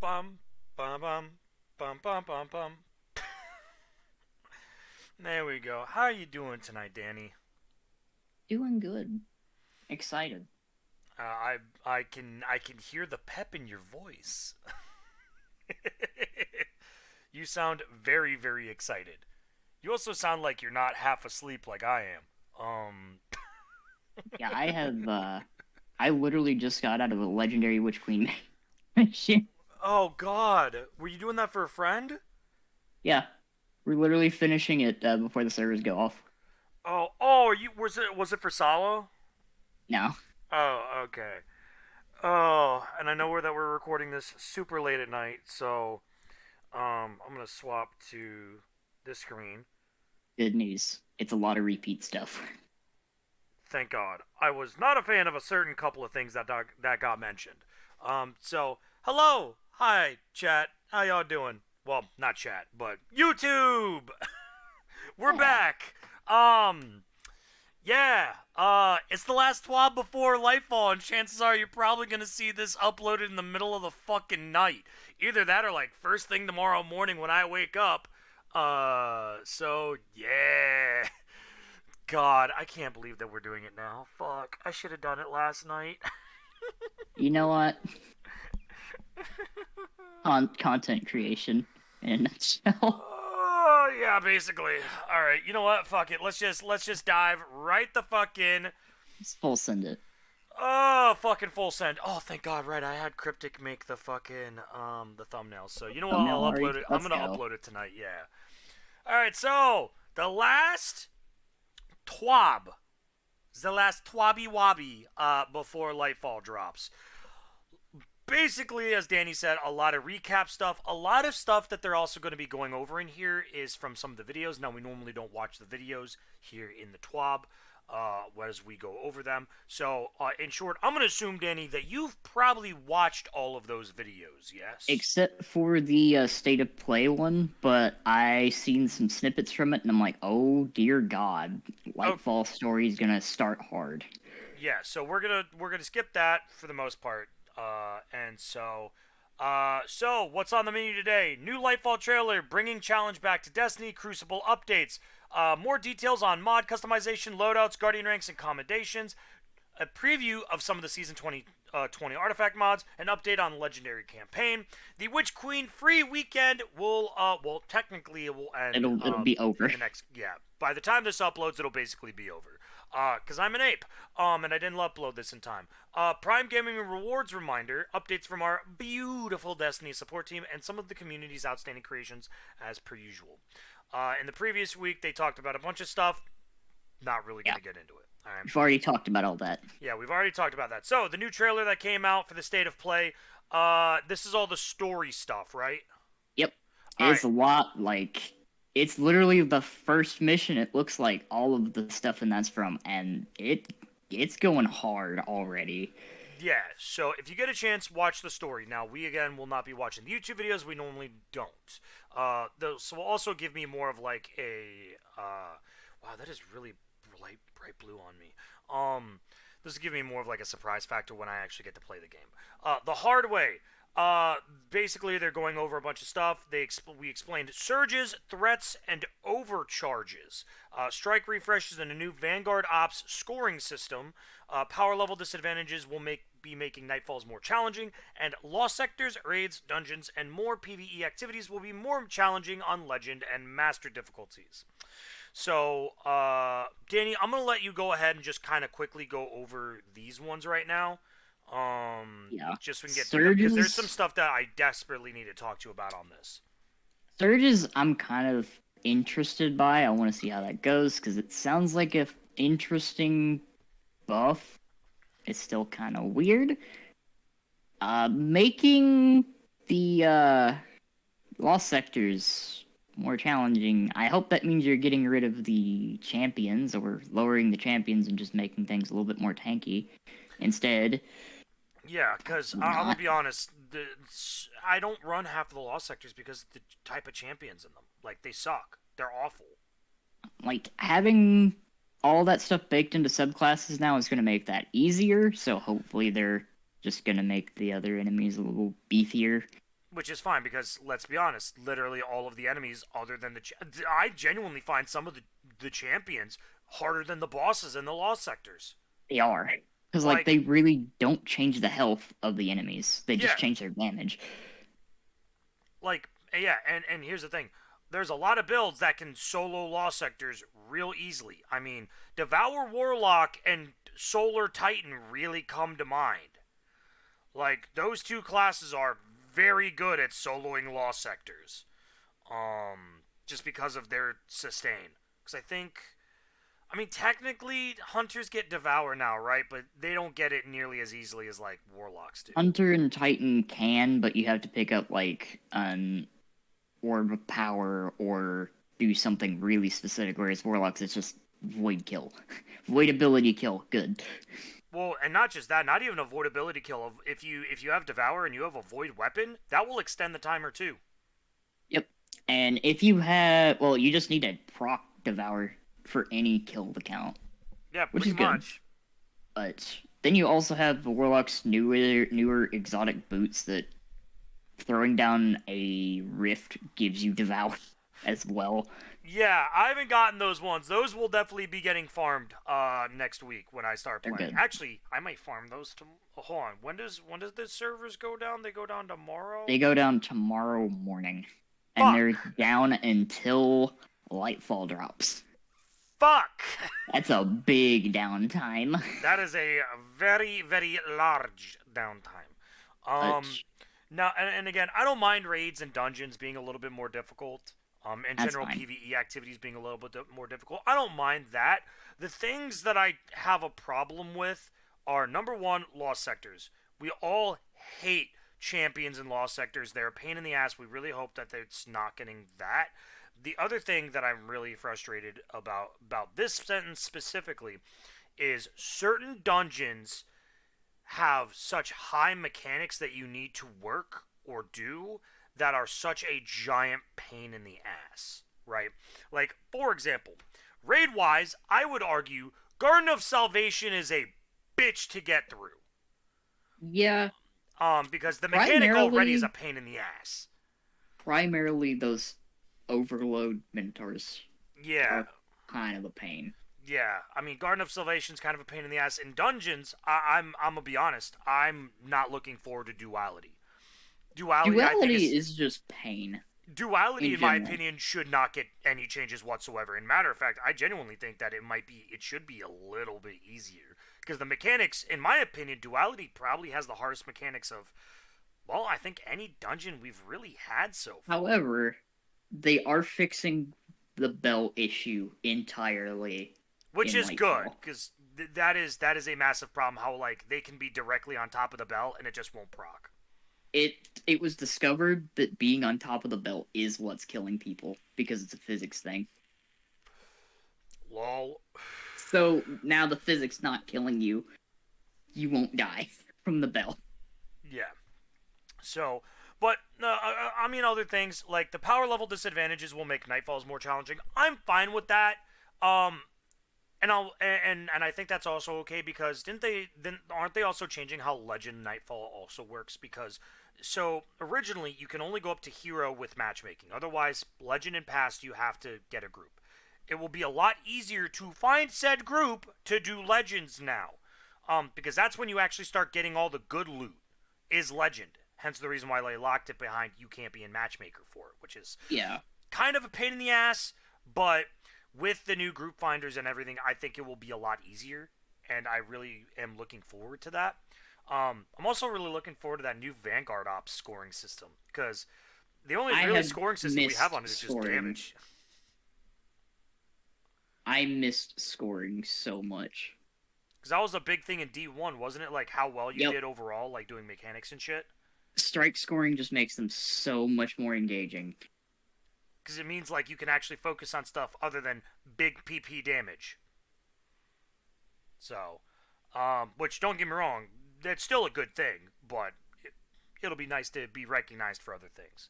bum bum bum bum bum bum bum. There we go. How are you doing tonight, Danny? Doing good. Excited. I can hear the pep in your voice. You sound very excited. You also sound like you're not half asleep like I am. Yeah, I literally just got out of a legendary Witch Queen mission. Oh God, were you doing that for a friend? Yeah, we're literally finishing it before the servers go off. Oh, you was it for Salo? Now, Oh, okay. Oh, and I know that we're recording this super late at night, so I'm gonna swap to this screen. good news. It's a lot of repeat stuff. Thank God. I was not a fan of a certain couple of things that got mentioned. So hello, hi, chat. How y'all doing? Well, not chat, but YouTube. We're Yeah. back. Yeah. It's the last TWAB before Lightfall, and chances are you're probably gonna see this uploaded in the middle of the fucking night. Either that or like first thing tomorrow morning when I wake up. So yeah. God, I can't believe that we're doing it now. Fuck, I should have done it last night. You know what? Content creation in a nutshell. Oh yeah, basically. All right, you know what? Fuck it. Let's just dive right the fuck in. It's full send it. Oh, fucking full send. Oh, thank God. Right, I had Cryptic make the fucking the thumbnail. So you know what? Thumbnail I'll already. upload it. I'm Let's gonna go. upload it tonight. Yeah. All right. So the last TWAB. The last TWABby Wobby before Lightfall drops. Basically, as Danny said, a lot of recap stuff. A lot of stuff that they're also going to be going over in here is from some of the videos. Now, we normally don't watch the videos here in the TWAB as we go over them. So, in short, I'm going to assume, Danny, that you've probably watched all of those videos, yes? Except for the state of play one, but I seen some snippets from it, and I'm like, oh dear God, Oh, Lightfall story is gonna start hard. yeah. So we're gonna skip that for the most part. So what's on the menu today? New Lightfall trailer, bringing challenge back to Destiny, Crucible updates, more details on mod customization, loadouts, guardian ranks, and commendations, a preview of some of the season 20 artifact mods, an update on the legendary campaign. The Witch Queen free weekend will well technically it will end It'll be in over. the next by the time this uploads it'll basically be over. Cause I'm an ape, and I didn't upload this in time. Prime Gaming Rewards reminder, updates from our beautiful Destiny support team, and some of the community's outstanding creations as per usual. In the previous week, they talked about a bunch of stuff. Not really Yeah, gonna get into it. All right. we've already talked about all that. Yeah, we've already talked about that. So the new trailer that came out for the state of play. This is all the story stuff, right? Yep, All right. it's a lot. Like it's literally the first mission. It looks like all of the stuff and that's from, and it's going hard already. Yeah. So if you get a chance, watch the story. Now we again will not be watching the YouTube videos. We normally don't. Those will also give me more of like a. Wow, that is really bright blue on me. This will give me more of like a surprise factor when I actually get to play the game. The hard way. Basically, they're going over a bunch of stuff. We explained surges, threats, and overcharges. Strike refreshes and a new Vanguard Ops scoring system. Power level disadvantages will be making Nightfalls more challenging, and lost sectors, raids, dungeons, and more PvE activities will be more challenging on Legend and Master difficulties. So, Danny, I'm gonna let you go ahead and just kind of quickly go over these ones right now. Yeah, Just so we can get through them because there's some surges. stuff that I desperately need to talk to you about on this. Surges, I'm kind of interested by. I want to see how that goes because it sounds like a interesting buff. It's still kind of weird. Making the lost sectors more challenging. I hope that means you're getting rid of the champions or lowering the champions and just making things a little bit more tanky instead. Yeah, because I'm gonna Not be honest, I don't run half of the lost sectors because the type of champions in them, like they suck. They're awful. like having all that stuff baked into subclasses now is going to make that easier. So hopefully they're just going to make the other enemies a little beefier. which is fine because let's be honest, literally all of the enemies, other than I genuinely find some of the champions harder than the bosses in the lost sectors. They are. Because, like, Like, they really don't change the health of the enemies. They yeah, just change their damage. like yeah, and here's the thing. There's a lot of builds that can solo lost sectors real easily. I mean, Devour Warlock and Solar Titan really come to mind. Like, those two classes are very good at soloing lost sectors. Just because of their sustain. Because I mean, technically, hunters get Devour now, right? But they don't get it nearly as easily as, like, warlocks do. Hunter and Titan can, but you have to pick up, like, an Orb of Power or do something really specific, whereas Warlocks, it's just Void Kill. Void ability kill, good. Well, and not just that, not even avoidability kill. If you have Devour and you have a Void weapon, that will extend the timer too. Yep. And if you have, well, you just need to proc Devour for any kill to count, Yeah, which pretty is good. much. But then you also have the Warlock's newer exotic boots that throwing down a rift gives you Devour as well. Yeah, I haven't gotten those ones. Those will definitely be getting farmed next week when I start They're playing. good. Actually, I might farm those to hold on. When does the servers go down? They go down tomorrow? They go down tomorrow morning. And they're Fuck. down until Lightfall drops. Fuck. That's a big downtime. That is a very, very large downtime. But Now, and again, I don't mind raids and dungeons being a little bit more difficult. And that's general fine. PvE activities being a little bit more difficult. I don't mind that. The things that I have a problem with are number one, lost sectors. We all hate champions in lost sectors. They're a pain in the ass. We really hope that it's not getting that. The other thing that I'm really frustrated about this sentence specifically is certain dungeons have such high mechanics that you need to work or do that are such a giant pain in the ass, right? Like, for example, raid wise, I would argue Garden of Salvation is a bitch to get through. Yeah, Because the mechanic already is a primarily pain in the ass. primarily those overload mentors Yeah, are kind of a pain. yeah. I mean, Garden of Salvation's kind of a pain in the ass. In dungeons, I'm gonna be honest. I'm not looking forward to duality. Duality, I think, Duality is is just pain duality, in in my general. opinion, should not get any changes whatsoever. And matter of fact, I genuinely think that it should be a little bit easier because the mechanics, in my opinion, duality probably has the hardest mechanics of, well, I think any dungeon we've really had so far. However, they are fixing the bell issue entirely Which in is good Lightfall. because that is a massive problem. How like they can be directly on top of the bell and it just won't proc. It was discovered that being on top of the belt is what's killing people because it's a physics thing. Lol. So now the physics not killing you, you won't die from the bell. Yeah. So, but I mean, other things like the power level disadvantages will make Nightfalls more challenging. I'm fine with that. Um, and I think that's also okay because aren't they also changing how Legend Nightfall also works? Because so originally you can only go up to hero with matchmaking. Otherwise, Legend and past you have to get a group. It will be a lot easier to find said group to do Legends now. Because that's when you actually start getting all the good loot is Legend. Hence the reason why they locked it behind you can't be in matchmaker for it, which is Yeah. kind of a pain in the ass, but with the new group finders and everything, I think it will be a lot easier, and I really am looking forward to that. I'm also really looking forward to that new Vanguard Ops scoring system, because the only I really have scoring system we have missed on it is just scoring. damage. I missed scoring so much. Because that was a big thing in D1, wasn't it? Like how well you Yep. did overall, like doing mechanics and shit? Strike scoring just makes them so much more engaging. Because it means like you can actually focus on stuff other than big PP damage. So, which don't get me wrong, that's still a good thing, but it'll be nice to be recognized for other things.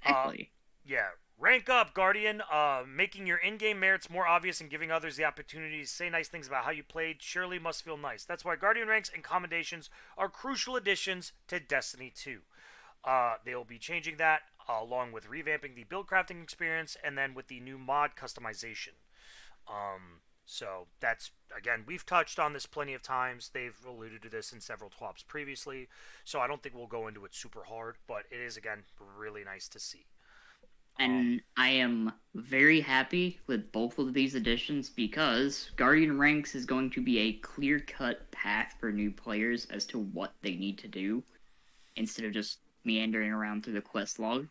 Exactly. Yeah, rank up, Guardian. Making your in-game merits more obvious and giving others the opportunity to say nice things about how you played surely must feel nice. That's why Guardian ranks and commendations are crucial additions to Destiny 2. They will be changing that along with revamping the build crafting experience and then with the new mod customization. So that's, again, we've touched on this plenty of times. They've alluded to this in several TWABs previously, so I don't think we'll go into it super hard, but it is, again, really nice to see. And I am very happy with both of these additions because Guardian Ranks is going to be a clear-cut path for new players as to what they need to do instead of just meandering around through the quest log.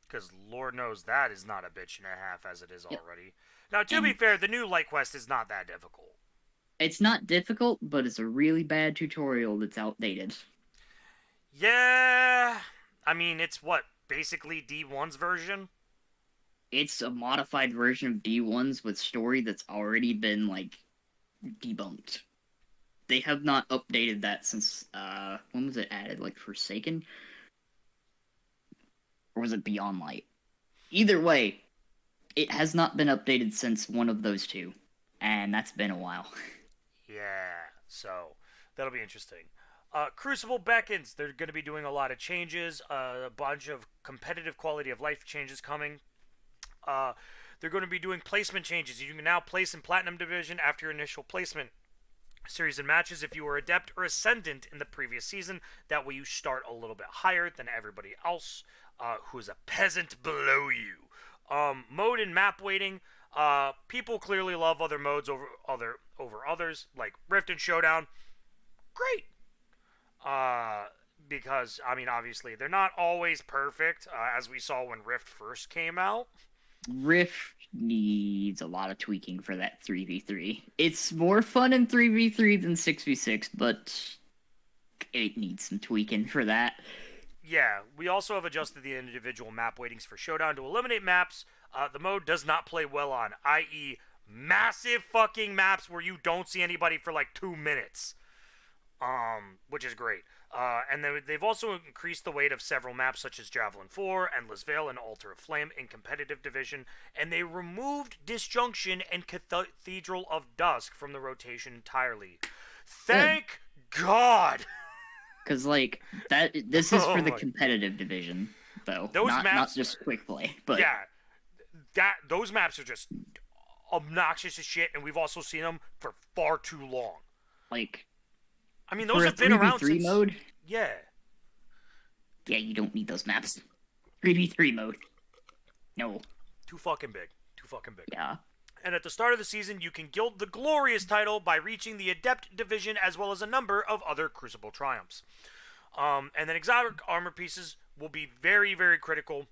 Because Lord knows that is not a bitch and a half as it is Yep. already. Now, to be And fair, the new light quest is not that difficult. it's not difficult, but it's a really bad tutorial that's outdated. Yeah, I mean, it's what, basically D1's version? It's a modified version of D1's with story that's already been, like, debunked. They have not updated that since, when was it added? Like, Forsaken? Or was it Beyond Light? Either way, it has not been updated since one of those two. And that's been a while. Yeah, so that'll be interesting. Crucible beckons. They're going to be doing a lot of changes, a bunch of competitive quality of life changes coming. Uh, they're going to be doing placement changes. You can now place in Platinum Division after your initial placement series and matches if you were Adept or Ascendant in the previous season. That way you start a little bit higher than everybody else who is a peasant below you. Mode and map weighting. People clearly love other modes over others, like Rift and Showdown. Great. Because I mean, obviously, they're not always perfect, as we saw when Rift first came out. Rift needs a lot of tweaking for that 3v3. It's more fun in 3v3 than 6v6, but it needs some tweaking for that. Yeah, we also have adjusted the individual map weightings for Showdown to eliminate maps the mode does not play well on, i.e., massive fucking maps where you don't see anybody for like 2 minutes, which is great. And they've also increased the weight of several maps such as Javelin 4, Endless Veil, and Altar of Flame in competitive division, and they removed Disjunction and Cathedral of Dusk from the rotation entirely. Thank God! Because, like, this is for the my- competitive division, though. Those not maps- just quick play, but Yeah, those maps are just obnoxious as shit, and we've also seen them for far too long. like I mean, for those a have been around 3v3 since. mode, Yeah. yeah, you don't need those maps. 3v3 mode. No. Too fucking big. Too fucking big. Yeah. And at the start of the season, you can gild the Glorious title by reaching the Adept division as well as a number of other Crucible triumphs. And then exotic armor pieces will be very, very critical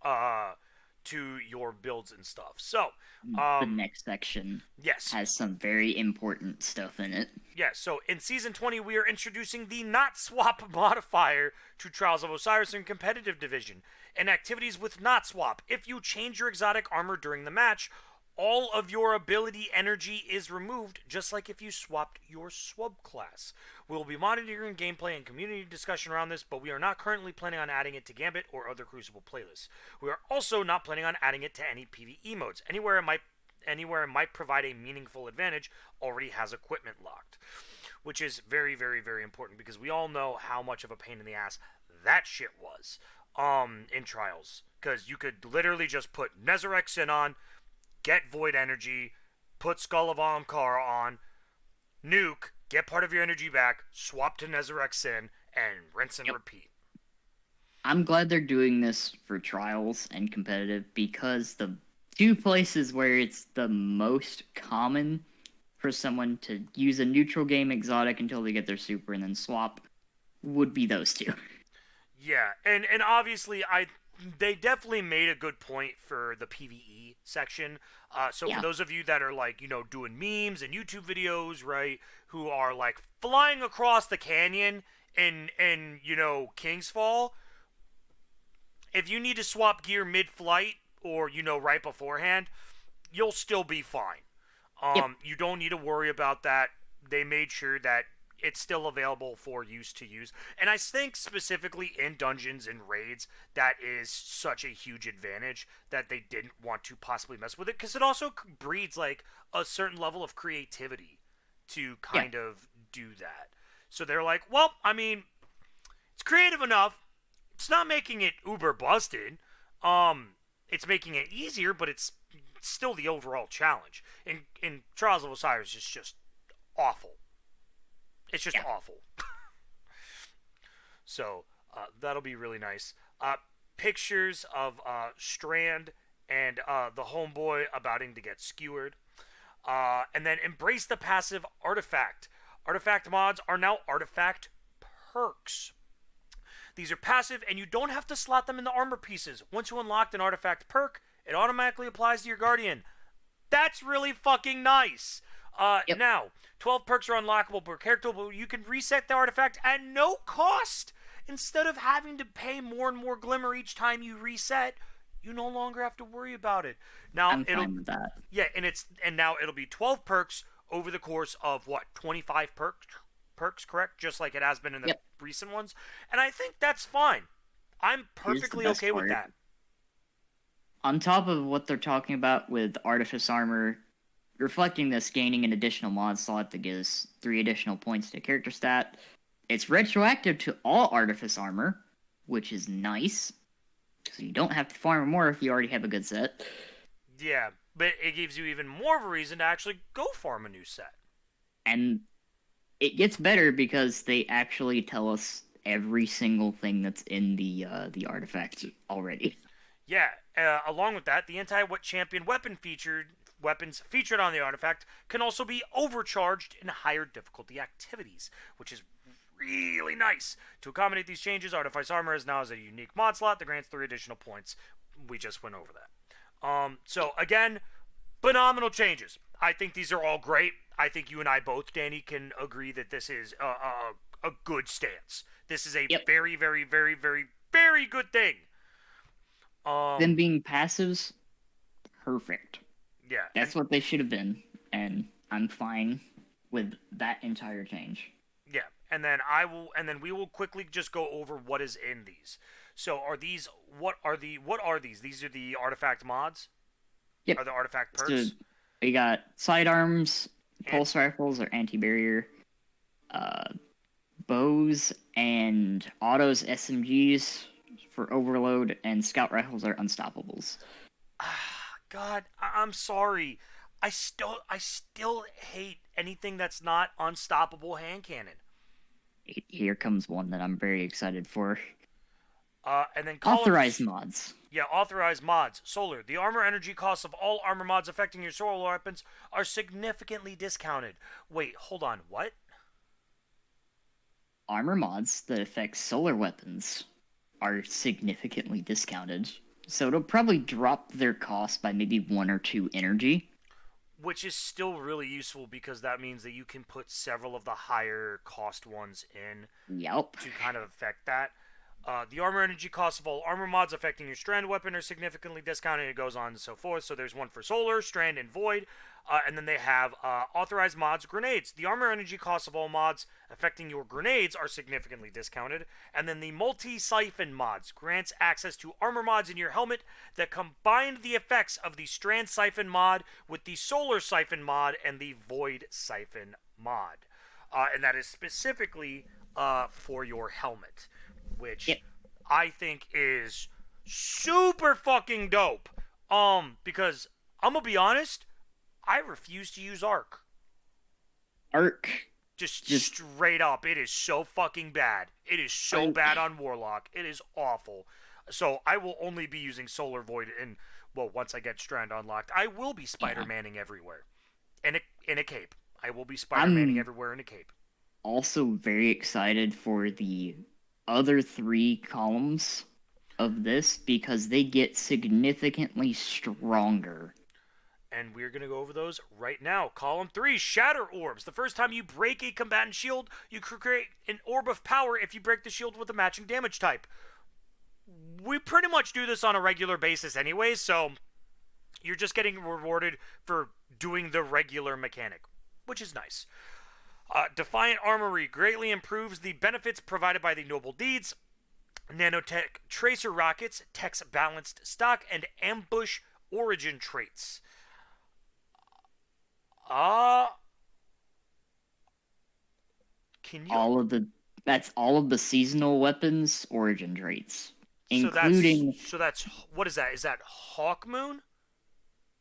to your builds and stuff. So, The next section yes. has some very important stuff in it. Yeah, so in Season 20, we are introducing the Not Swap modifier to Trials of Osiris in Competitive Division. And activities with Not Swap. If you change your exotic armor during the match, all of your ability energy is removed, just like if you swapped your swab class. We'll be monitoring gameplay and community discussion around this, but we are not currently planning on adding it to Gambit or other Crucible playlists. We are also not planning on adding it to any PvE modes. Anywhere it might provide a meaningful advantage already has equipment locked, which is very, very, very important because we all know how much of a pain in the ass that shit was in Trials, because you could literally just put Nezarec Sin on, get Void Energy, put Skull of Ahamkara on, nuke, get part of your energy back, swap to Nezarec Sin, and rinse and repeat. I'm glad they're doing this for trials and competitive because the two places where it's the most common for someone to use a neutral game exotic until they get their super and then swap would be those two. Yeah, and obviously they definitely made a good point for the PvE section. So Yeah. for those of you that are like, doing memes and YouTube videos, right, who are like flying across the canyon in King's Fall, if you need to swap gear mid-flight or right beforehand, you'll still be fine. Yep. You don't need to worry about that. They made sure that it's still available for use to use. And I think specifically in dungeons and raids, that is such a huge advantage that they didn't want to possibly mess with it, because it also breeds like a certain level of creativity to kind of do that. So they're like, well, I mean, it's creative enough. It's not making it uber busted. It's making it easier, but it's still the overall challenge. In Trials of Osiris, it's just awful. It's just Yeah. awful. So that'll be really nice. Pictures of Strand and the homeboy abouting to get skewered. And then embrace the passive artifact. Artifact mods are now artifact perks. These are passive, and you don't have to slot them in the armor pieces. Once you unlock an artifact perk, it automatically applies to your Guardian. That's really fucking nice. Yep. Now, 12 perks are unlockable per character, but you can reset the artifact at no cost. Instead of having to pay more and more glimmer each time you reset, you no longer have to worry about it. Now I'm fine with that. yeah, and now it'll be 12 perks over the course of what, 25 perks, correct? Just like it has been in the Yep. recent ones. And I think that's fine. I'm Here's the perfectly best okay with part. that. On top of what they're talking about with Artifice Armor, reflecting this, gaining an additional mod slot that gives 3 additional points to character stat. It's retroactive to all Artifice Armor, which is nice. So you don't have to farm more if you already have a good set. Yeah, but it gives you even more of a reason to actually go farm a new set. And it gets better because they actually tell us every single thing that's in the artifact already. Yeah, along with that, the anti-what champion weapons featured on the artifact can also be overcharged in higher difficulty activities, which is really nice. To accommodate these changes, Artifice Armor is now as a unique mod slot that grants 3 additional points. We just went over that. So again, phenomenal changes. I think these are all great. I think you and I both, Danny, can agree that this is a good stance. This is a Yep. very, very, very, very, very good thing. Them being passives, perfect. Yeah, That's what they should have been, and I'm fine with that entire change. yeah, and then we will quickly just go over what is in these. So what are these? These are the artifact mods? Yep. Are the artifact So perks? we got sidearms, pulse rifles or anti-barrier, bows and autos SMGs for overload, and scout rifles are unstoppables. God, I'm sorry. I still hate anything that's not unstoppable hand cannon. Here comes one that I'm very excited for. And then Authorized mods. Yeah, authorized mods. Solar. The armor energy costs of all armor mods affecting your solar weapons are significantly discounted. Wait, hold on. What? Armor mods that affect solar weapons are significantly discounted. So it'll probably drop their cost by maybe 1 or 2 energy. Which is still really useful because that means that you can put several of the higher cost ones in Yep. to kind of affect that. The armor energy costs of all armor mods affecting your strand weapon are significantly discounted. It goes on and so forth. So there's one for solar, strand, and void. And then they have authorized mods, grenades. The armor energy costs of all mods affecting your grenades are significantly discounted. And then the multi-siphon mods grants access to armor mods in your helmet that combine the effects of the strand siphon mod with the solar siphon mod and the void siphon mod. And that is specifically for your helmet, which Yep. I think is super fucking dope. Because I'm gonna be honest, I refuse to use Arc. Arc. Just Just- straight up, it is so fucking bad. It is so bad on Warlock. It is awful. So I will only be using Solar Void and well, once I get Strand unlocked, I will be Spider-Manning everywhere. In a cape. I will be Spider-Manning everywhere in a cape. Also very excited for the other 3 columns of this because they get significantly stronger. And we're going to go over those right now. Column 3, Shatter Orbs. The first time you break a combatant shield, you create an orb of power if you break the shield with a matching damage type. We pretty much do this on a regular basis anyway, so you're just getting rewarded for doing the regular mechanic, which is nice. Defiant Armory greatly improves the benefits provided by the Noble Deeds. Nanotech Tracer Rockets, Tech's balanced stock, and Ambush Origin traits. Can you All of the That's all of the seasonal weapons origin traits, So that's including what is that? Is that Hawk Moon?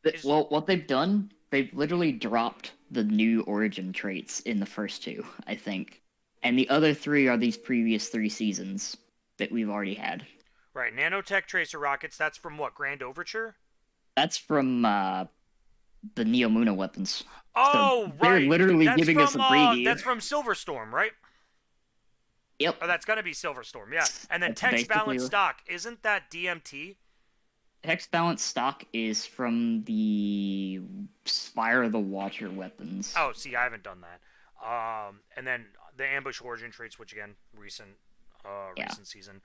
Is well, what they've done, they've literally dropped the new origin traits in the first two, I think. And the other three are these previous 3 seasons that we've already had. right, nanotech tracer rockets. That's from what, Grand Overture? That's from the Neomuna weapons. So Oh, they're right. literally giving us a preview. That's from Silverstorm, right? Yep. Oh, that's gonna be Silverstorm, yeah. And then That's text basically balance stock, isn't that DMT? Hex balance stock is from the Spire of the Watcher weapons. Oh, see, I haven't done that. And then the ambush origin traits, which again, Yeah. recent season.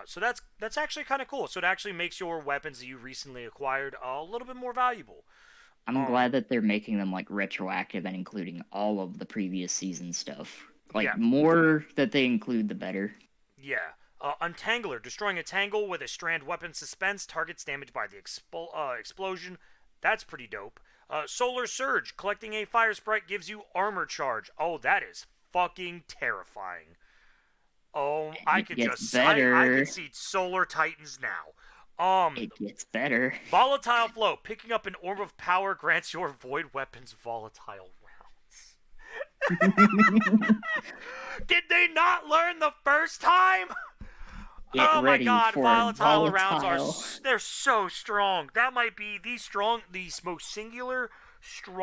So that's actually kind of cool. So it actually makes your weapons that you recently acquired a little bit more valuable. I'm glad that they're making them like retroactive and including all of the previous season stuff. Yeah, Like more that they include, the better. yeah. Untangler, destroying a tangle with a strand weapon suspense, targets damaged by the explosion. That's pretty dope. Solar Surge, collecting a fire sprite gives you armor charge. Oh, that is fucking terrifying. Oh, I It could gets just I better. could see Solar Titans now. It gets better. Volatile Flow, picking up an orb of power grants your void weapons volatile rounds. Did they not learn the first time? Get Oh my ready god, for volatile rounds are volatile. they're so strong. That might be the most singular,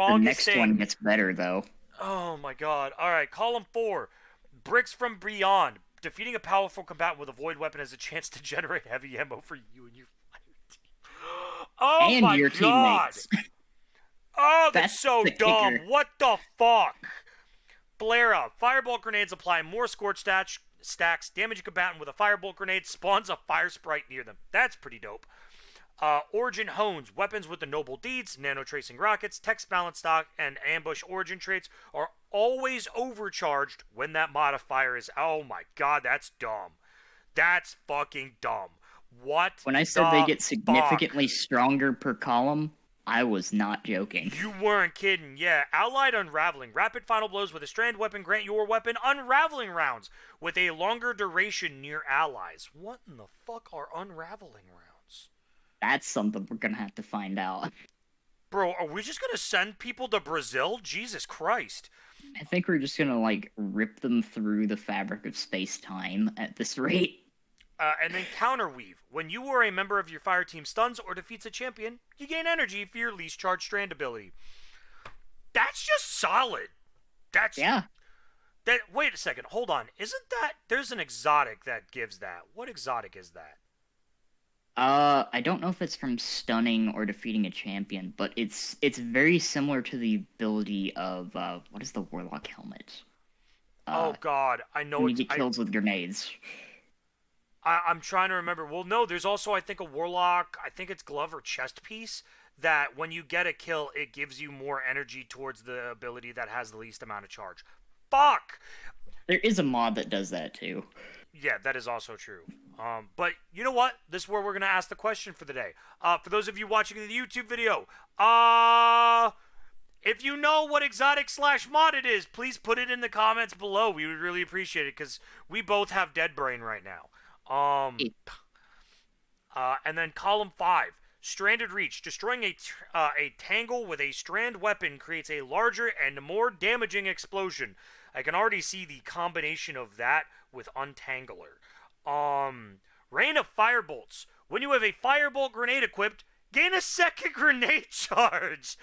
The strongest next one thing. gets better though. Oh my god. Alright, column 4. Bricks from Beyond. Defeating a powerful combatant with a void weapon has a chance to generate heavy ammo for you and your fire team. Oh And my your god! teammates. Oh, that's That's so the dumb. kicker. What the fuck? Flare up. Fireball grenades apply more scorch stacks. Damage a combatant with a fireball grenade. Spawns a fire sprite near them. That's pretty dope. Origin Hones. Weapons with the noble deeds, nano tracing rockets, text balance stock, and ambush origin traits are always overcharged when that modifier is. Oh my god, that's dumb. That's fucking dumb. What When I said they the get fuck? significantly stronger per column, I was not joking. You weren't kidding, yeah. Allied Unraveling. Rapid final blows with a strand weapon grant your weapon unraveling rounds with a longer duration near allies. What in the fuck are unraveling rounds? That's something we're gonna have to find out. Bro, are we just gonna send people to Brazil? Jesus Christ. I think we're just gonna like rip them through the fabric of space-time at this rate. And then Counterweave. When you or a member of your fire team stuns or defeats a champion, you gain energy for your least charged strand ability. That's just solid. That's Yeah. that. Wait a second. Hold on. Isn't that there's an exotic that gives that? What exotic is that? I don't know if it's from stunning or defeating a champion, but it's very similar to the ability of what is the warlock helmet? Oh Uh, God, I know when you it's get kills with grenades. I'm trying to remember. Well, no, there's also I think a warlock. I think it's glove or chest piece that when you get a kill, it gives you more energy towards the ability that has the least amount of charge. Fuck. There is a mod that does that too. Yeah, that is also true. But you know what? This is where we're gonna ask the question for the day. For those of you watching the YouTube video, if you know what exotic slash mod it is, please put it in the comments below. We would really appreciate it because we both have dead brain right now. And then column 5, Stranded Reach. Destroying a tangle with a strand weapon creates a larger and more damaging explosion. I can already see the combination of that with Untangler. Rain of Firebolts. When you have a firebolt grenade equipped, gain a second grenade charge.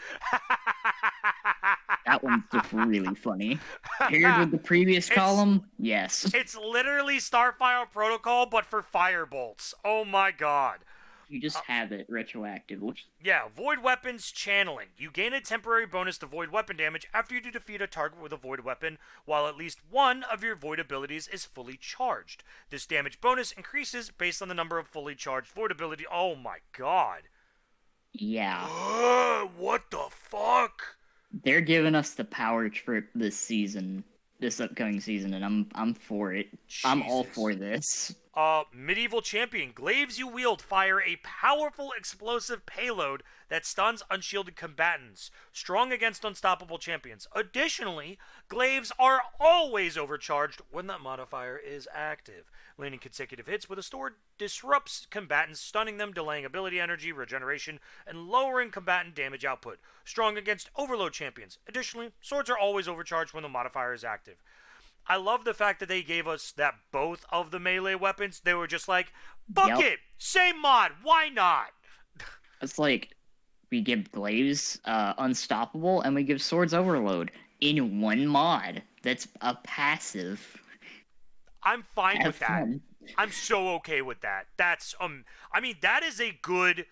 That one's just really funny. Paired with the previous column, yes. It's literally Starfire Protocol, but for firebolts. Oh my god. You just have it retroactively. Yeah, Void Weapons Channeling. You gain a temporary bonus to Void Weapon damage after you defeat a target with a Void Weapon, while at least one of your Void abilities is fully charged. This damage bonus increases based on the number of fully charged Void ability. Oh my god. Yeah. What the fuck? They're giving us the power trip this season, this upcoming season, and I'm for it. I'm all Jesus. for this. Medieval Champion. Glaives you wield fire a powerful explosive payload that stuns unshielded combatants, strong against unstoppable champions. Additionally, glaives are always overcharged when that modifier is active. Landing consecutive hits with a sword disrupts combatants, stunning them, delaying ability energy, regeneration, and lowering combatant damage output. Strong against overload champions. Additionally, swords are always overcharged when the modifier is active. I love the fact that they gave us that both of the melee weapons, they were just like, fuck Yep. it, same mod, why not? It's like we give glaives unstoppable, and we give swords overload in one mod. That's a passive. I'm fine Have with that. fun. I'm so okay with that. That's I mean that is a good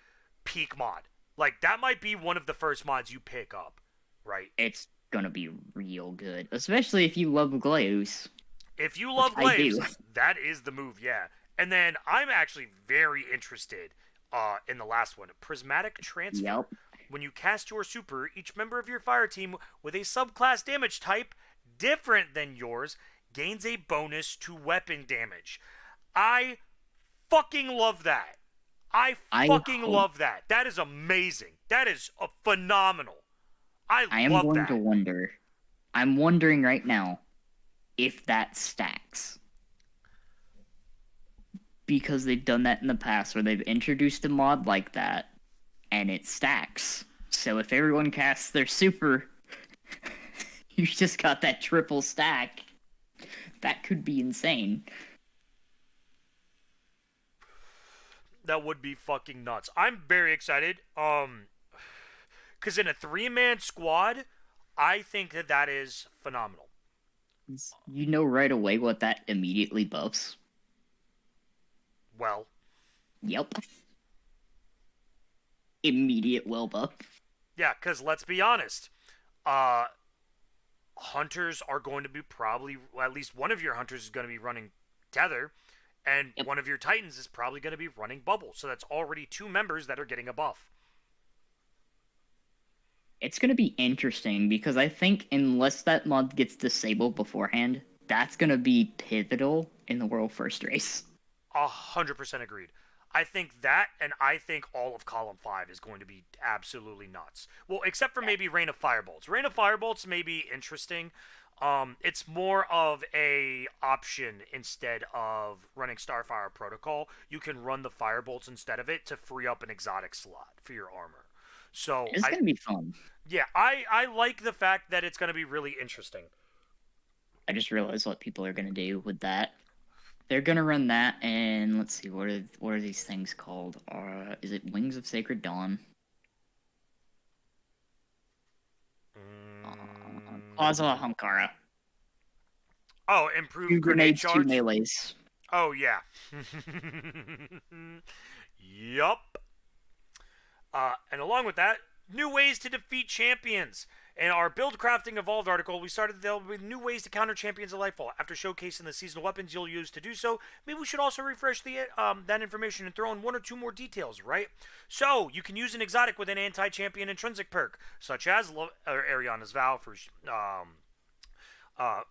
peak mod. Like that might be one of the first mods you pick up, right? It's gonna be real good, especially if you love glaives, If you which love I glaives, do. that is the move, yeah. And then I'm actually very interested in the last one, prismatic transfer. Yep. When you cast your super, each member of your fire team with a subclass damage type different than yours gains a bonus to weapon damage. I fucking love that. I I fucking hope. love that. That is amazing. That is phenomenal. I I am love going to that. wonder. I'm wondering right now if that stacks. Because they've done that in the past where they've introduced a mod like that and it stacks. So if everyone casts their super, you just got that triple stack. That could be insane. That would be fucking nuts. I'm very excited. Because in a 3-man squad, I think that that is phenomenal. You know right away what that immediately buffs. Well, Yep. Immediate well buff. yeah, because let's be honest. Uh, Hunters are going to be probably, well, at least one of your hunters is going to be running Tether, and Yep. one of your Titans is probably going to be running Bubble. So that's already 2 members that are getting a buff. It's going to be interesting because I think unless that mod gets disabled beforehand, that's going to be pivotal in the World First Race. 100% agreed. I think that, and I think all of Column 5 is going to be absolutely nuts. Well, except for maybe Rain of Firebolts. Rain of Firebolts may be interesting. It's more of a option instead of running Starfire Protocol. You can run the Firebolts instead of it to free up an exotic slot for your armor. So, It's going to be fun. I like the fact that it's going to be really interesting. I just realized what people are going to do with that. They're going to run that, and let's see, what are these things called? Is it Wings of Sacred Dawn? Plaza Hamkara. Oh, improved 2 grenade grenades, 2 charge? melees. Oh, yeah. Yup. And along with that, new ways to defeat champions. In our Build Crafting Evolved article, we started with new ways to counter champions of Lightfall. After showcasing the seasonal weapons you'll use to do so, maybe we should also refresh that information and throw in 1 or 2 more details, right? So, you can use an exotic with an anti-champion intrinsic perk, such as Ariana's Vow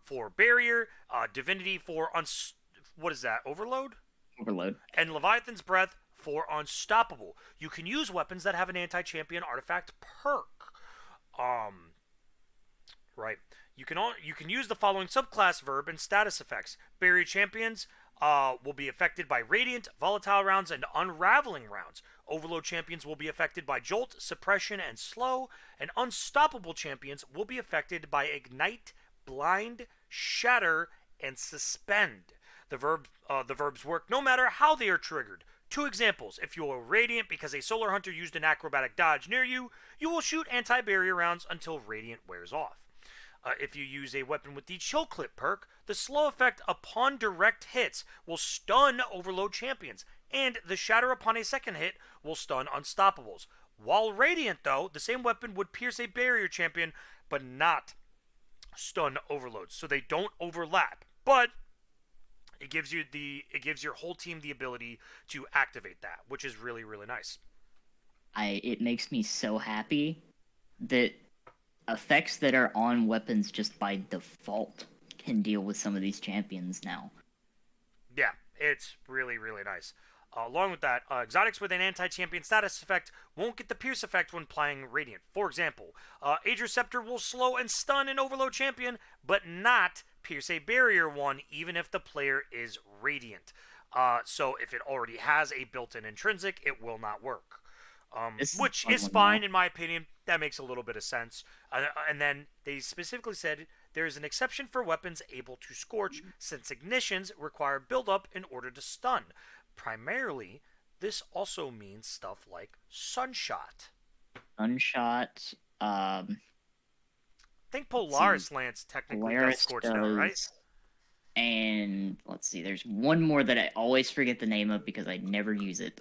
for Barrier, Divinity for what is that? Overload? Overload. And Leviathan's Breath for Unstoppable. You can use weapons that have an anti-champion artifact perk. Right. You can use the following subclass verb and status effects. Barrier champions will be affected by Radiant, Volatile rounds, and Unraveling rounds. Overload champions will be affected by Jolt, Suppression, and Slow. And Unstoppable champions will be affected by Ignite, Blind, Shatter, and Suspend. The verbs work no matter how they are triggered. 2 examples. If you are Radiant because a Solar Hunter used an acrobatic dodge near you, you will shoot anti-barrier rounds until Radiant wears off. If you use a weapon with the Chill Clip perk, the slow effect upon direct hits will stun Overload champions, and the Shatter upon a second hit will stun Unstoppables. While Radiant, though, the same weapon would pierce a Barrier champion, but not stun Overloads, so they don't overlap. But it gives your whole team the ability to activate that, which is really, really nice. It makes me so happy that effects that are on weapons just by default can deal with some of these champions now. Yeah, it's really, really nice. Along with that, exotics with an anti-champion status effect won't get the pierce effect when playing Radiant. For example, Aegir Scepter will slow and stun an Overload champion, but not pierce a barrier one, even if the player is Radiant. So if it already has a built-in intrinsic, it will not work. This is a Which fun is one fine though. in my opinion. That makes a little bit of sense. And then they specifically said there is an exception for weapons able to scorch, since ignitions require buildup in order to stun. Primarily, this also means stuff like Sunshot. Gunshot. I think Let's see. Polaris Lance technically does Polaris Scorch now, right? does. And let's see, there's one more that I always forget the name of because I never use it.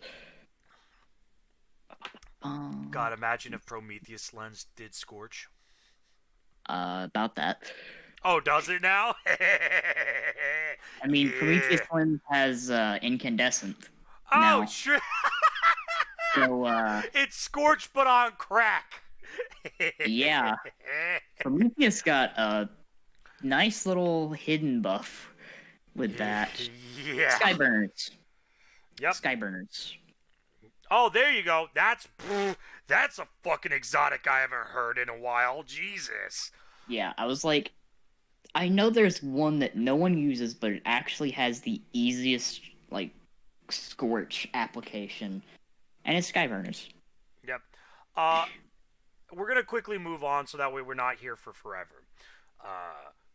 God, imagine if Prometheus Lens did Scorch. About that. Oh, does it now? I mean, Prometheus Yeah. Lens has incandescent Oh, now, sure. so It's Scorch, but on crack. yeah, Prometheus got a nice little hidden buff with that. Yeah. Skyburners, Yep. Skyburners. Oh, there you go. That's a fucking exotic I haven't heard in a while. Jesus. Yeah, I was like, I know there's one that no one uses, but it actually has the easiest like scorch application, and it's Skyburners. Yep. Uh, we're gonna quickly move on so that way we're not here for forever.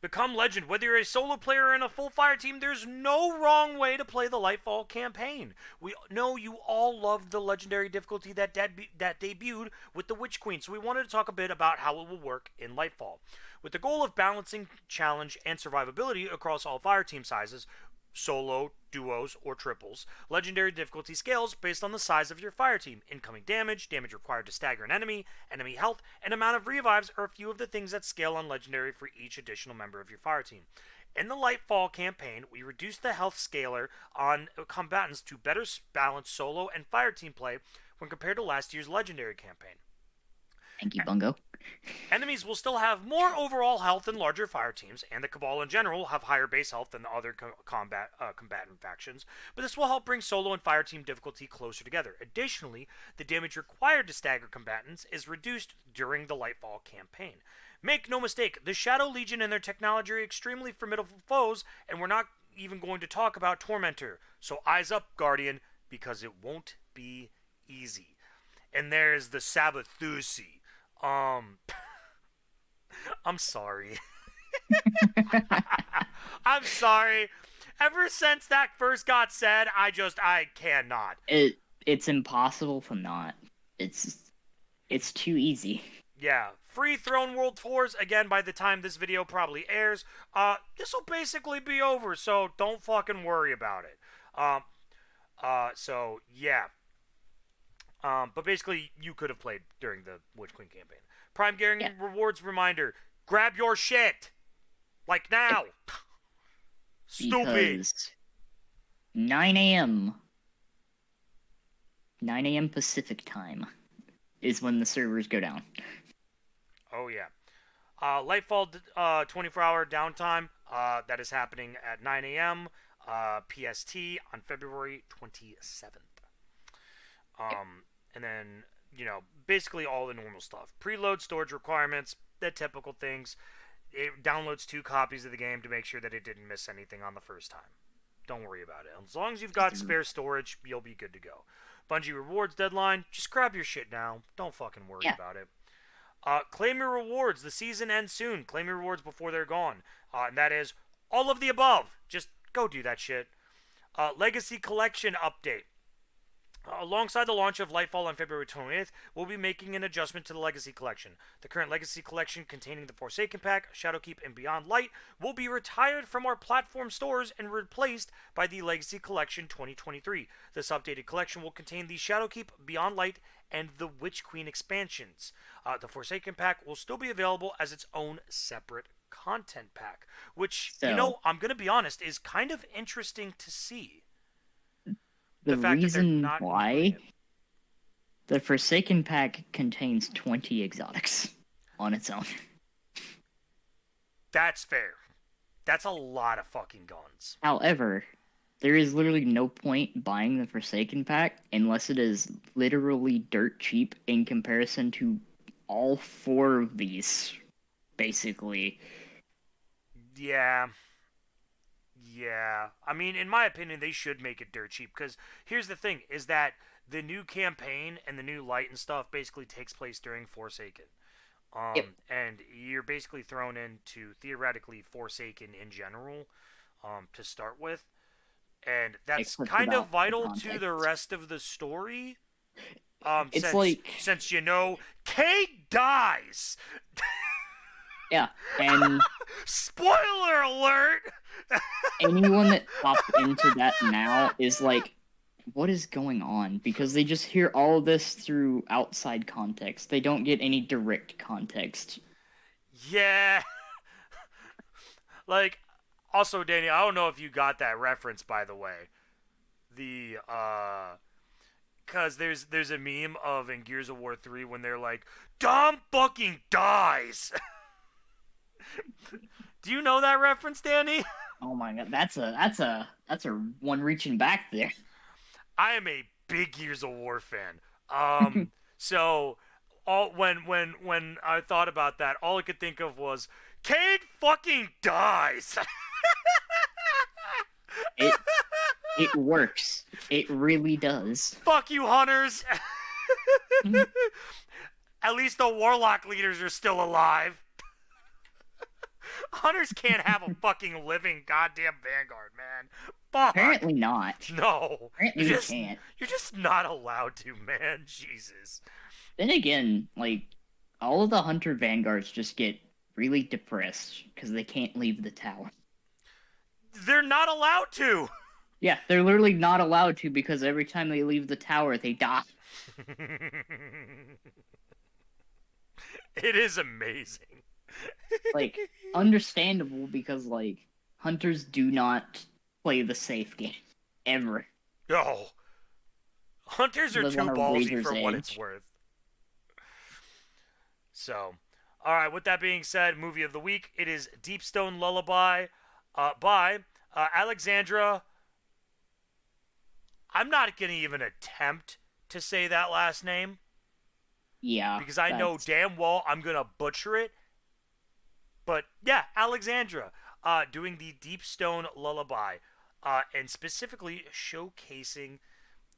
Become legend. Whether you're a solo player or in a full fire team, there's no wrong way to play the Lightfall campaign. We know you all loved the legendary difficulty that debuted with the Witch Queen, so we wanted to talk a bit about how it will work in Lightfall. With the goal of balancing challenge and survivability across all fire team sizes, solo, duos, or triples, legendary difficulty scales based on the size of your fire team. Incoming damage, damage required to stagger an enemy, enemy health, and amount of revives are a few of the things that scale on legendary for each additional member of your fire team. In the Lightfall campaign, we reduced the health scaler on combatants to better balance solo and fire team play when compared to last year's legendary campaign. Thank you, Bungo. Enemies will still have more overall health than larger fire teams, and the Cabal in general will have higher base health than the other combatant factions, but this will help bring solo and fire team difficulty closer together. Additionally, the damage required to stagger combatants is reduced during the Lightfall campaign. Make no mistake, the Shadow Legion and their technology are extremely formidable foes, and we're not even going to talk about Tormentor. So eyes up, Guardian, because it won't be easy. And there's the Sabathusi. I'm sorry. I'm sorry. Ever since that first got said, I cannot. It's impossible to not. It's too easy. Yeah. Free Throne World Tours, again, by the time this video probably airs, this will basically be over, so don't fucking worry about it. So, yeah. But basically, you could have played during the Witch Queen campaign. Prime Gearing Yeah. Rewards reminder. Grab your shit. Like now. Stupid. Because 9 a.m. 9 a.m. Pacific time is when the servers go down. Oh, yeah. Lightfall 24-hour downtime. That is happening at 9 a.m. PST on February 27th. And then, basically all the normal stuff. Preload storage requirements, the typical things. It downloads 2 copies of the game to make sure that it didn't miss anything on the first time. Don't worry about it. As long as you've got spare storage, you'll be good to go. Bungie rewards deadline. Just grab your shit now. Don't fucking worry about it. Claim your rewards. The season ends soon. Claim your rewards before they're gone. And that is all of the above. Just go do that shit. Legacy Collection update. Alongside the launch of Lightfall on February 28th, we'll be making an adjustment to the Legacy Collection. The current Legacy Collection containing the Forsaken Pack, Shadowkeep, and Beyond Light will be retired from our platform stores and replaced by the Legacy Collection 2023. This updated collection will contain the Shadowkeep, Beyond Light, and the Witch Queen expansions. The Forsaken Pack will still be available as its own separate content pack, which, I'm going to be honest, is kind of interesting to see. The fact that they're reason not why the Forsaken Pack contains 20 exotics on its own. That's fair. That's a lot of fucking guns. However, there is literally no point buying the Forsaken pack unless it is literally dirt cheap in comparison to all four of these, basically. Yeah. Yeah. I mean, in my opinion, they should make it dirt cheap because here's the thing is that the new campaign and the new light and stuff basically takes place during Forsaken. Yep, And you're basically thrown into theoretically Forsaken in general, to start with. And that's except kind of without the vital to the context. rest of the story. It's Since like, since you know Kate dies. yeah, and Spoiler alert. anyone that popped into that now is like, what is going on? Because they just hear all of this through outside context. They don't get any direct context. Yeah. Like, also, Danny, I don't know if you got that reference, by the way. The cause there's a meme of in Gears of War 3 when they're like, Dom fucking dies. Do you know that reference, Danny? Oh my god, that's a one reaching back there. I am a big Gears of War fan. So all when I thought about that, all I could think of was Cade fucking dies. It it works. It really does. Fuck you, hunters. At least the warlock leaders are still alive. Hunters can't have a fucking living goddamn vanguard, man. Fuck. Apparently not. No. Apparently we can't. You're just not allowed to, man. Jesus. Then again, like all of the hunter vanguards just get really depressed because they can't leave the tower. They're not allowed to. Yeah, they're literally not allowed to because every time they leave the tower, they die. It is amazing. Like, understandable because, like, hunters do not play the safe game. Ever. No. Hunters are Live too on a ballsy razor's for what it's edge. worth. So, alright, with that being said, movie of the week, it is Deep Stone Lullaby by Alexandra. I'm not going to even attempt to say that last name Yeah, because I know that's damn well I'm going to butcher it. But yeah, Alexandra doing the Deep Stone Lullaby and specifically showcasing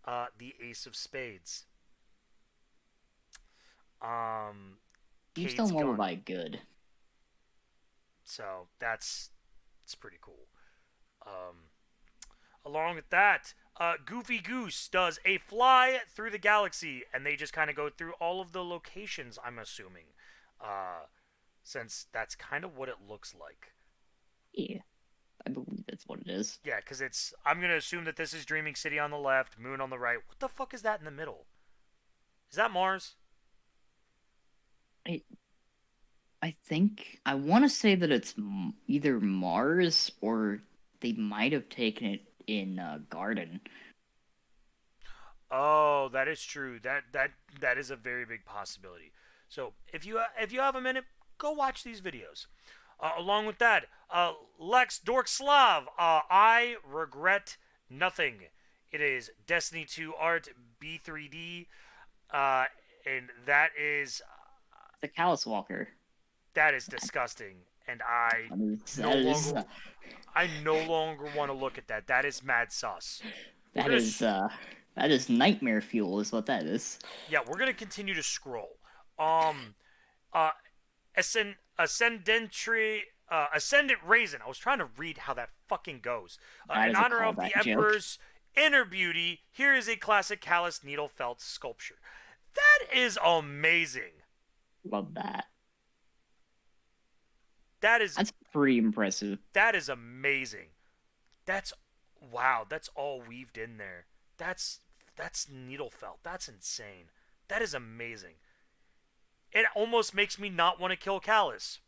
the Ace of Spades. Cade's Keystone gun. Lullaby good. So it's pretty cool. Along with that, Goofy Goose does a fly through the galaxy, and they just kind of go through all of the locations, I'm assuming, since that's kind of what it looks like. Yeah, I believe that's what it is. Yeah, because I'm going to assume that this is Dreaming City on the left, Moon on the right. What the fuck is that in the middle? Is that Mars? I think I want to say that it's either Mars or they might have taken it in Garden. Oh, that is true. That is a very big possibility. So if you have a minute, go watch these videos. Along with that, Lex Dorkslav, I regret nothing. It is Destiny 2 art B3D, and The Callus Walker. that is disgusting, and That I no longer want to look at that. That is mad sus. We're that gonna is that is nightmare fuel, is what that is. Yeah, we're gonna continue to scroll. Uh, Ascendant Raisin. I was trying to read how that fucking goes. That In is a honor of the callback joke. Emperor's inner beauty, here is a classic Callus needle felt sculpture. That is amazing. Love that. That is That's pretty impressive. that is amazing. That's wow. That's all weaved in there. That's needle felt. That's insane. That is amazing. It almost makes me not want to kill Callus.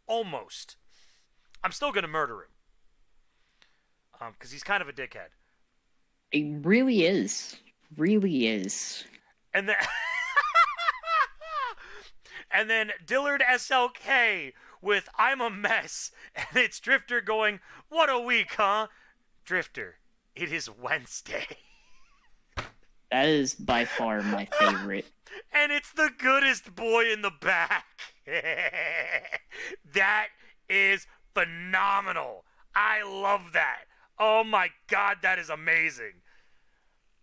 Almost. I'm still gonna murder him. Because he's kind of a dickhead. It really is. Really is. And then, and then Dillard SLK with "I'm a Mess," and it's Drifter going, "What a week, huh?" Drifter, it is Wednesday. That is by far my favorite. And it's the goodest boy in the back. That is phenomenal. I love that. Oh my god, that is amazing.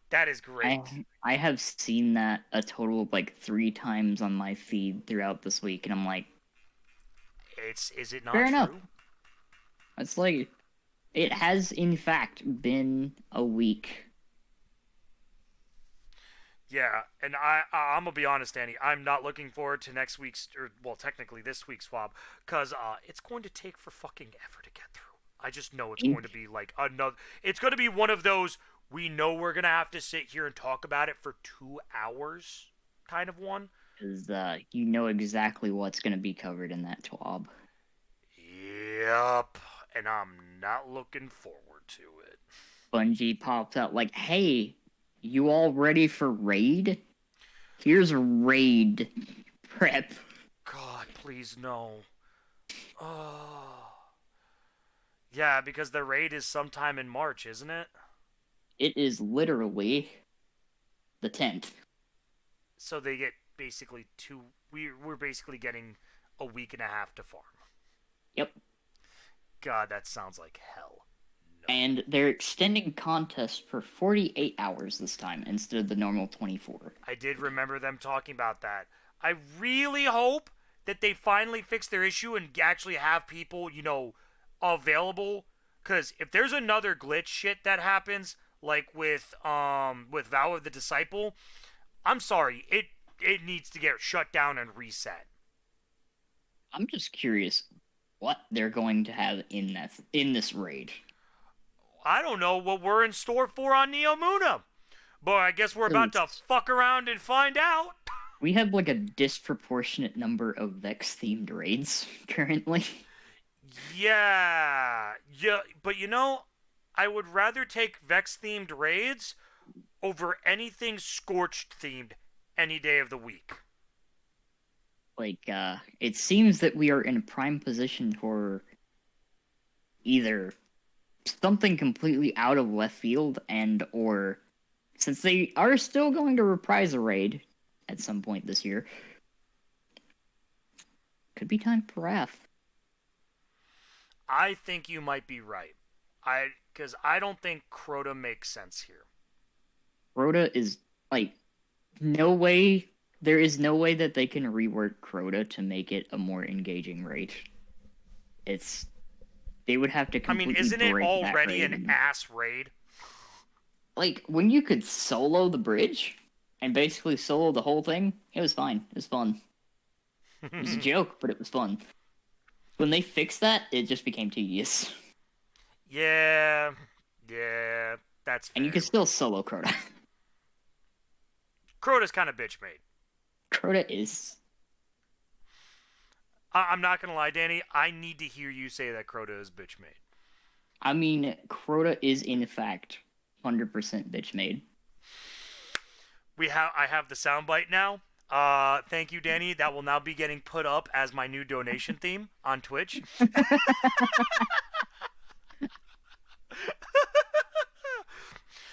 That is great. I have seen that a total of like 3 times on my feed throughout this week, and I'm like, Is it not fair enough. true? It's like it has in fact been a week. Yeah, and I'm gonna be honest, Danny. I'm not looking forward to next week's, or well, technically this week's swab, cause it's going to take for fucking ever to get through. I just know it's going to be like another. It's going to be one of those we know we're gonna have to sit here and talk about it for 2 hours, kind of one. Because you know exactly what's going to be covered in that TWAB. Yep, and I'm not looking forward to it. Bungie pops out like, hey, you all ready for raid? Here's raid prep. God, please no. Oh. Yeah, because the raid is sometime in March, isn't it? It is literally the 10th. So they get basically we're basically getting a week and a half to farm. Yep. God, that sounds like hell. No. And they're extending contests for 48 hours this time instead of the normal 24. I did remember them talking about that. I really hope that they finally fix their issue and actually have people, available. Because if there's another glitch shit that happens, like with Vow of the Disciple, I'm sorry, it needs to get shut down and reset. I'm just curious what they're going to have in this raid. I don't know what we're in store for on Neomuna. But I guess we're about to fuck around and find out. We have like a disproportionate number of Vex-themed raids currently. Yeah, but I would rather take Vex-themed raids over anything Scorched-themed any day of the week. Like, it seems that we are in a prime position for either something completely out of left field or since they are still going to reprise a raid at some point this year, could be time for Wrath. I think you might be right. Because I don't think Crota makes sense here. Crota is, like, there is no way that they can rework Crota to make it a more engaging raid. They would have to completely isn't it break already that raid an ass raid? Like, when you could solo the bridge and basically solo the whole thing, it was fine. It was fun. It was a joke, but it was fun. When they fixed that, it just became tedious. Yeah, that's fair. And you can still solo Crota. Crota's kind of bitch made. Crota is. I'm not gonna lie, Danny. I need to hear you say that Crota is bitch made. I mean, Crota is in fact 100% bitch made. I have the soundbite now. Thank you, Danny. That will now be getting put up as my new donation theme on Twitch.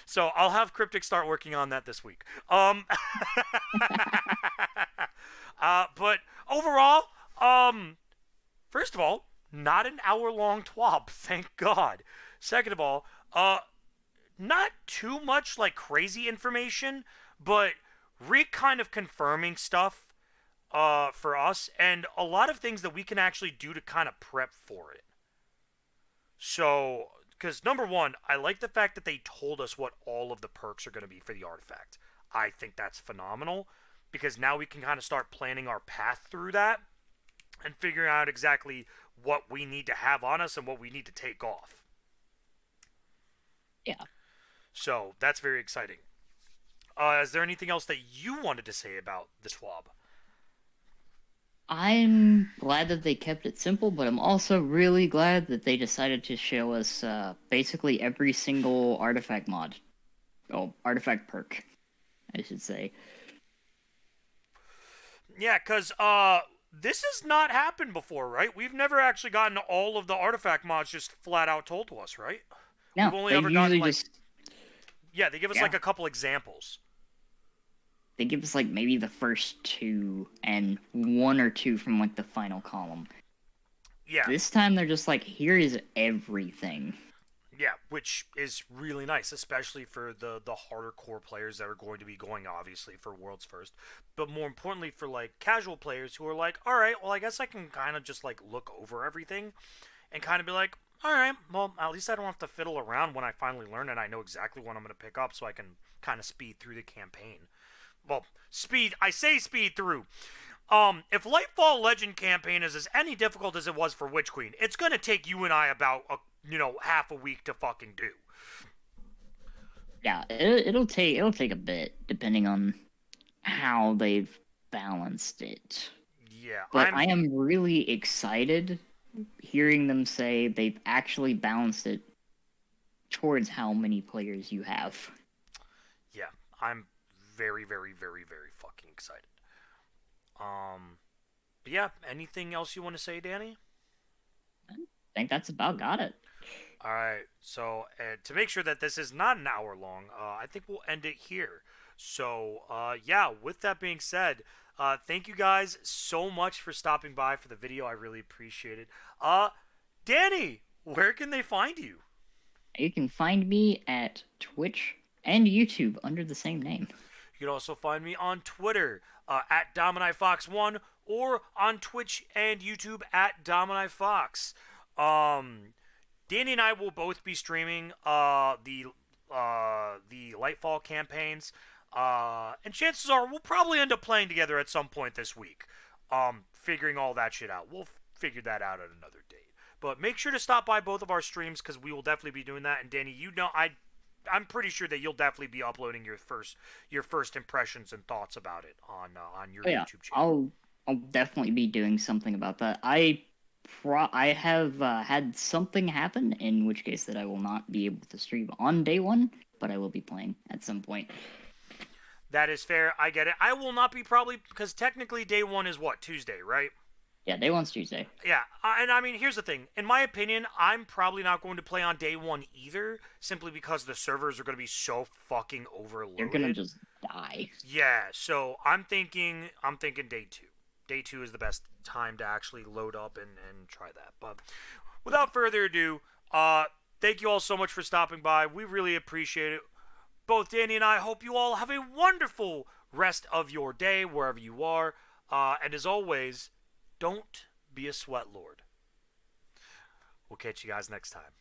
So I'll have Cryptic start working on that this week. But overall, first of all, not an hour-long TWAB, thank God. Second of all, not too much like crazy information, but Rick kind of confirming stuff for us, and a lot of things that we can actually do to kind of prep for it. So, because number one, I like the fact that they told us what all of the perks are going to be for the artifact. I think that's phenomenal, because now we can kind of start planning our path through that and figuring out exactly what we need to have on us and what we need to take off. Yeah. So, that's very exciting. Is there anything else that you wanted to say about the TWAB? I'm glad that they kept it simple, but I'm also really glad that they decided to show us basically every single artifact mod. Oh, artifact perk, I should say. Yeah, because this has not happened before, right? We've never actually gotten all of the artifact mods just flat out told to us, right? No, We've only they ever gotten usually like, just yeah, they give us yeah. like a couple examples. They give us like maybe the first two and one or two from like the final column. Yeah, This time they're just like, here is everything. yeah, which is really nice, especially for the harder core players that are going to be going obviously for Worlds First, but more importantly for like casual players who are like, all right, well I guess I can kind of just like look over everything and kind of be like, all right, well at least I don't have to fiddle around when I finally learn it. I know exactly what I'm going to pick up, so I can kind of speed through the campaign. Well, speed. I say speed through. If Lightfall Legend campaign is as any difficult as it was for Witch Queen, it's gonna take you and I about half a week to fucking do. Yeah, it'll take a bit depending on how they've balanced it. Yeah, But I am really excited hearing them say they've actually balanced it towards how many players you have. yeah, I'm very, very, very, very fucking excited. But yeah, anything else you want to say, Danny? I think that's about got it. All right. So to make sure that this is not an hour long, I think we'll end it here. So yeah, with that being said, thank you guys so much for stopping by for the video. I really appreciate it. Danny, where can they find you? You can find me at Twitch and YouTube under the same name. You can also find me on Twitter at DominiFox1 or on Twitch and YouTube at DominiFox. Danny and I will both be streaming the Lightfall campaigns, and chances are we'll probably end up playing together at some point this week. Figuring all that shit out. We'll figure that out at another date. But make sure to stop by both of our streams because we will definitely be doing that. And Danny, I'm pretty sure that you'll definitely be uploading your first impressions and thoughts about it on your Oh, yeah, YouTube channel. I'll definitely be doing something about that. I have had something happen, in which case that I will not be able to stream on day one, but I will be playing at some point. That is fair. I get it. I will not be probably because technically day one is what, Tuesday, right? Yeah, day one's Tuesday. Yeah, and I mean, here's the thing. In my opinion, I'm probably not going to play on day one either, simply because the servers are going to be so fucking overloaded. You're gonna just die. Yeah, so I'm thinking day two. Day two is the best time to actually load up and try that. But without further ado, thank you all so much for stopping by. We really appreciate it. Both Danny and I hope you all have a wonderful rest of your day wherever you are. And as always, don't be a sweat lord. We'll catch you guys next time.